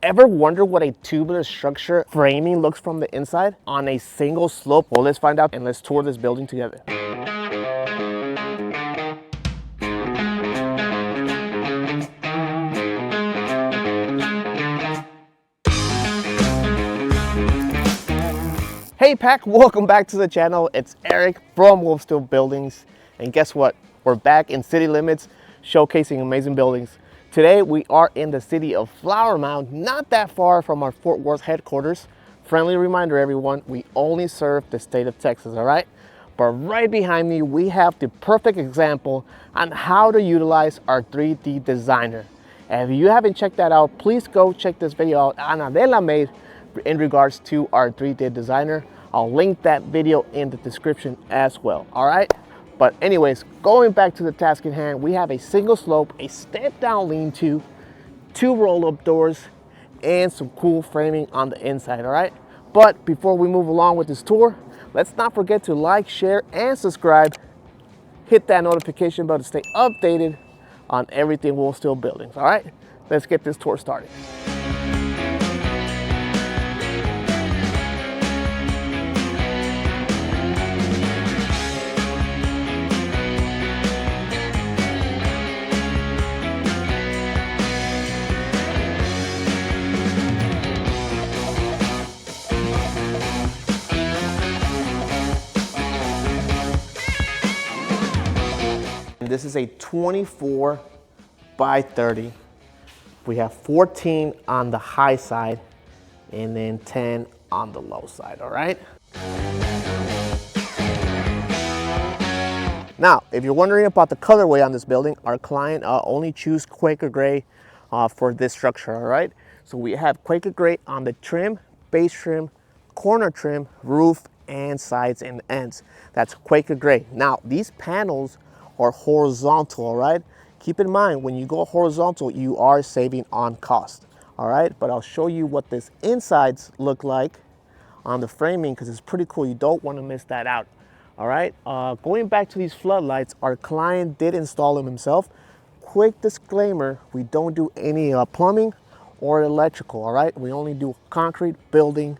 Ever wonder what a tubular structure framing looks from the inside on a single slope? Well, let's find out and let's tour this building together. Hey Pack, welcome back to the channel. It's Eric from WolfSteel Buildings. And guess what? We're back in city limits showcasing amazing buildings. Today we are in the city of Flower Mound, not that far from our Fort Worth headquarters. Friendly reminder everyone, we only serve the state of Texas, all right? But right behind me, we have the perfect example on how to utilize our 3D designer. And if you haven't checked that out, please go check this video out Ana de la made in regards to our 3D designer. I'll link that video in the description as well, all right? But anyways, going back to the task at hand, we have a single slope, a step down lean-to, 2 roll-up doors, and some cool framing on the inside, all right? But before we move along with this tour, let's not forget to like, share, and subscribe. Hit that notification bell to stay updated on everything WolfSteel Buildings, all right? Let's get this tour started. This is a 24 by 30. We have 14 on the high side and then 10 on the low side, all right? Now, if you're wondering about the colorway on this building, our client only choose Quaker Gray for this structure, all right? So we have Quaker Gray on the trim, base trim, corner trim, roof, and sides and ends. That's Quaker Gray. Now, these panels are horizontal, all right? Keep in mind, when you go horizontal, you are saving on cost, all right? But I'll show you what this insides look like on the framing because it's pretty cool. You don't want to miss that out, all right? Going back to these floodlights, our client did install them himself. Quick disclaimer, we don't do any plumbing or electrical, all right? We only do concrete, building,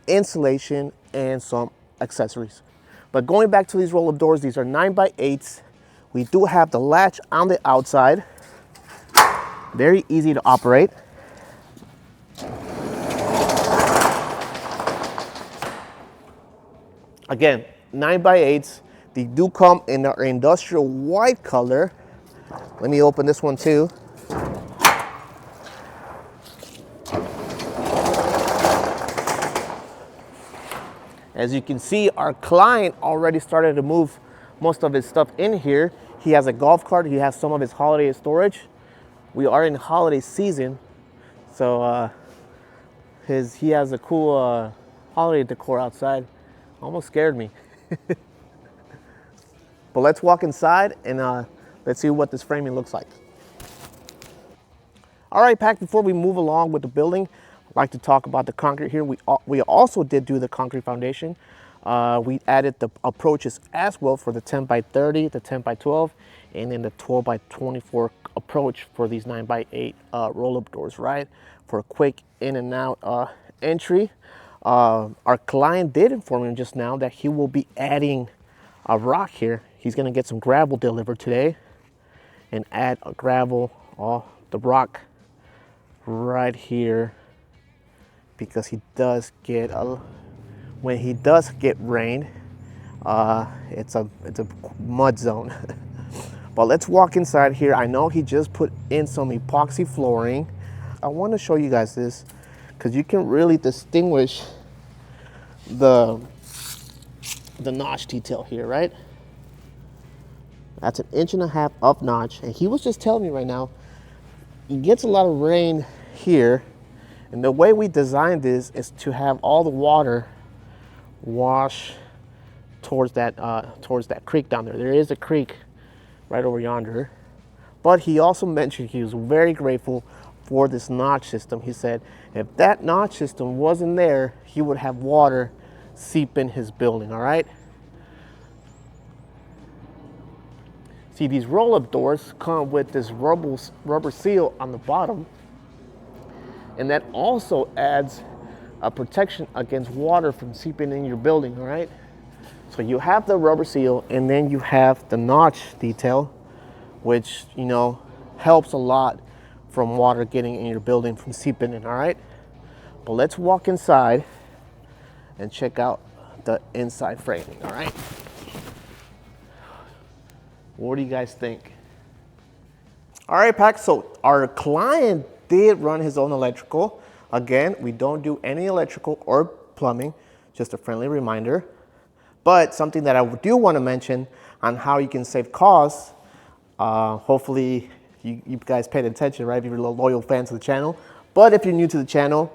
insulation, and some accessories. But going back to these roll-up doors, these are 9x8s. We do have the latch on the outside. Very easy to operate. Again, 9x8s. They do come in our industrial white color. Let me open this one too. As you can see, our client already started to move most of his stuff in here. He has a golf cart. He has some of his holiday storage. We are in holiday season, so he has a cool holiday decor outside. Almost scared me. But let's walk inside and let's see what this framing looks like. All right, Pack, before we move along with the building, I'd like to talk about the concrete here. We also did do the concrete foundation. We added the approaches as well for the 10 by 30, the 10 by 12, and then the 12 by 24 approach for these 9 by 8 roll-up doors, right? For a quick in and out entry. Our client did inform him just now that he will be adding a rock here. He's gonna get some gravel delivered today and add a gravel, the rock right here, because he does get when he does get rain, it's a mud zone. But let's walk inside here. I know he just put in some epoxy flooring. I want to show you guys this because you can really distinguish the notch detail here, right? That's 1.5 inches up notch. And he was just telling me right now, he gets a lot of rain here. And the way we designed this is to have all the water wash towards that creek down there. There is a creek right over yonder. But he also mentioned he was very grateful for this notch system. He said if that notch system wasn't there, he would have water seep in his building, all right? See, these roll-up doors come with this rubber seal on the bottom. And that also adds a protection against water from seeping in your building, all right? So you have the rubber seal, and then you have the notch detail, which, you know, helps a lot from water getting in your building from seeping in, all right? But let's walk inside and check out the inside framing, all right? What do you guys think? All right, Pack, so our client did run his own electrical. Again, we don't do any electrical or plumbing, just a friendly reminder. But something that I do want to mention on how you can save costs, hopefully you guys paid attention, right, if you're loyal fans of the channel. But if you're new to the channel,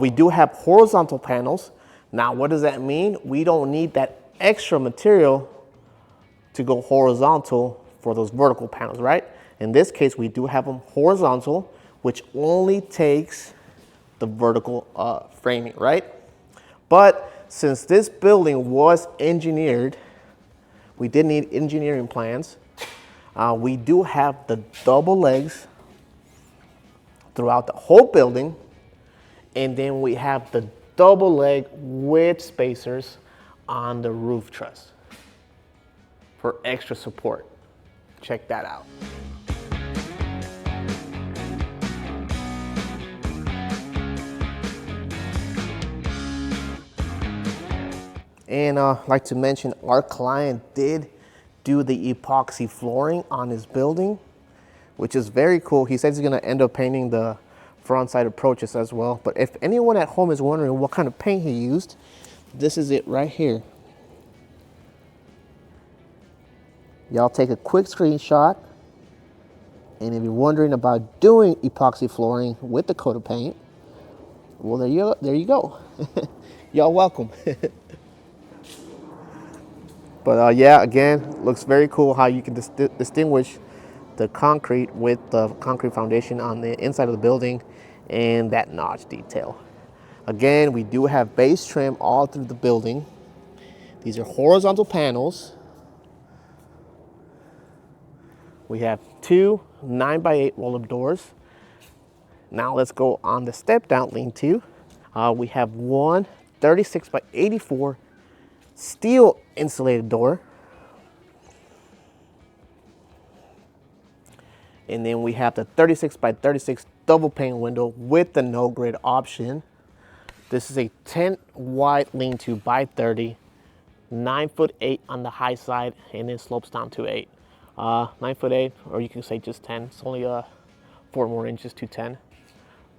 we do have horizontal panels. Now, what does that mean? We don't need that extra material to go horizontal for those vertical panels, right? In this case, we do have them horizontal, which only takes the vertical framing, right? But since this building was engineered, we did need engineering plans. We do have the double legs throughout the whole building, and then we have the double leg with spacers on the roof truss for extra support. Check that out. And I'd like to mention, our client did do the epoxy flooring on his building, which is very cool. He says he's gonna end up painting the front side approaches as well. But if anyone at home is wondering what kind of paint he used, this is it right here. Y'all take a quick screenshot. And if you're wondering about doing epoxy flooring with the coat of paint, well, there you go. Y'all welcome. But yeah, again, looks very cool how you can distinguish the concrete with the concrete foundation on the inside of the building and that notch detail. Again, we do have base trim all through the building. These are horizontal panels. We have two 9x8 roll-up doors. Now let's go on the step down lean-to. We have one 36x84 steel insulated door. And then we have the 36x36 double pane window with the no grid option. This is a 10 wide lean-to by 30, 9'8" on the high side, and it slopes down to 8. 9'8", or you can say just 10. It's only 4 more inches to 10.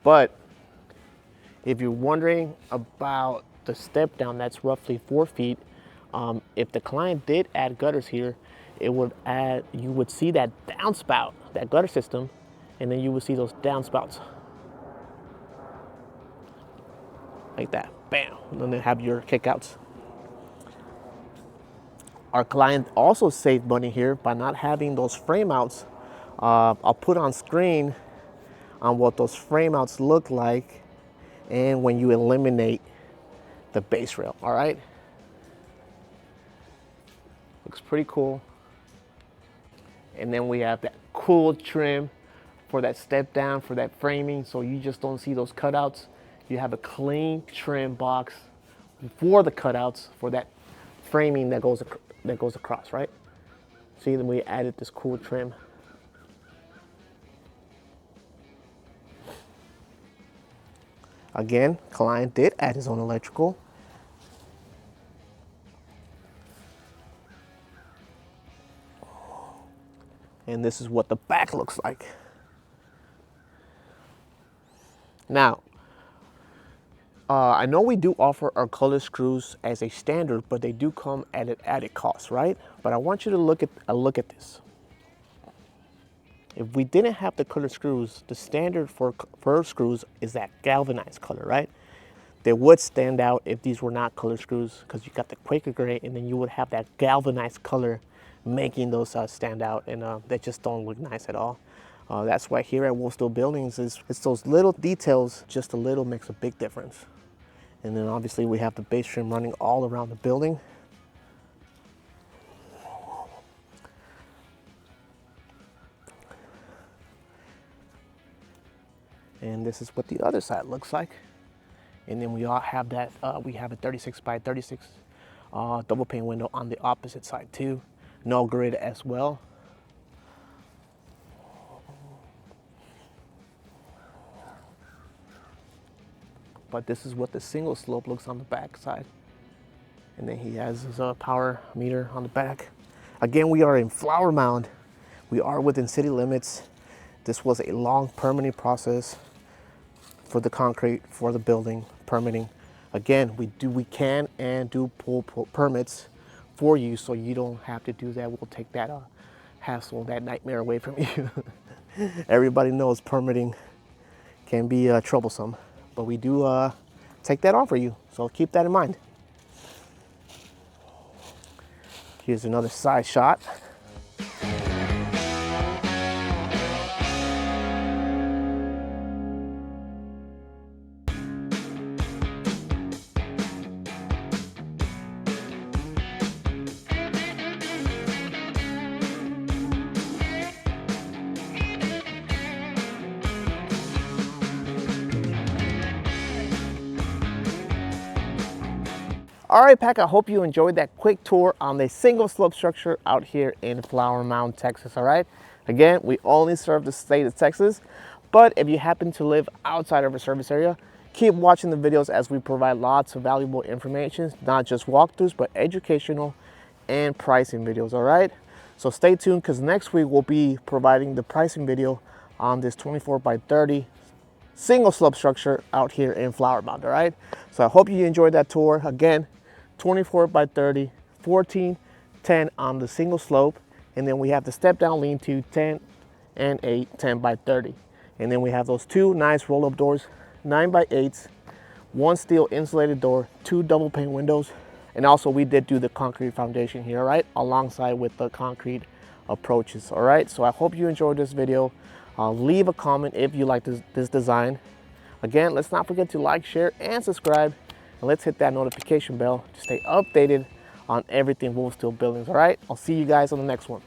But if you're wondering about the step down, that's roughly 4 feet. If the client did add gutters here, it would add, you would see that downspout, that gutter system, and then you would see those downspouts like that, bam, and then have your kickouts. Our client also saved money here by not having those frame outs. I'll put on screen on what those frame outs look like and when you eliminate the base rail, all right? Looks pretty cool. And then we have that cool trim for that step down, for that framing, so you just don't see those cutouts. You have a clean trim box for the cutouts for that framing that goes across, right? See, then we added this cool trim. Again, client did add his own electrical. And this is what the back looks like. Now, I know we do offer our color screws as a standard, but they do come at an added cost, right? But I want you to look at this. If we didn't have the color screws, the standard for screws is that galvanized color, right? They would stand out if these were not color screws, because you got the Quaker gray, and then you would have that galvanized color making those stand out, and they just don't look nice at all. That's why here at WolfSteel Buildings, it's those little details, just a little makes a big difference. And then obviously we have the base trim running all around the building. And this is what the other side looks like. And then we all have that, we have a 36 by 36 double pane window on the opposite side too. No grid as well. But this is what the single slope looks on the back side. And then he has his power meter on the back. Again, we are in Flower Mound. We are within city limits. This was a long permitting process for the concrete, for the building, permitting. Again, we can and do pull permits for you, so you don't have to do that. We'll take that hassle, that nightmare away from you. Everybody knows permitting can be troublesome, but we do take that on for you, so keep that in mind. Here's another side shot. All right, Pack, I hope you enjoyed that quick tour on the single slope structure out here in Flower Mound, Texas, all right? Again, we only serve the state of Texas, but if you happen to live outside of a service area, keep watching the videos as we provide lots of valuable information, not just walkthroughs, but educational and pricing videos, all right? So stay tuned, because next week we'll be providing the pricing video on this 24 by 30 single slope structure out here in Flower Mound, all right? So I hope you enjoyed that tour. Again, 24 by 30, 14, 10 on the single slope. And then we have the step down lean-to 10 and 8, 10 by 30. And then we have those two nice roll-up doors, 9 by 8s, one steel insulated door, two double pane windows. And also we did do the concrete foundation here, right? Alongside with the concrete approaches, all right? So I hope you enjoyed this video. Leave a comment if you like this design. Again, let's not forget to like, share, and subscribe. And let's hit that notification bell to stay updated on everything WolfSteel Buildings, all right? I'll see you guys on the next one.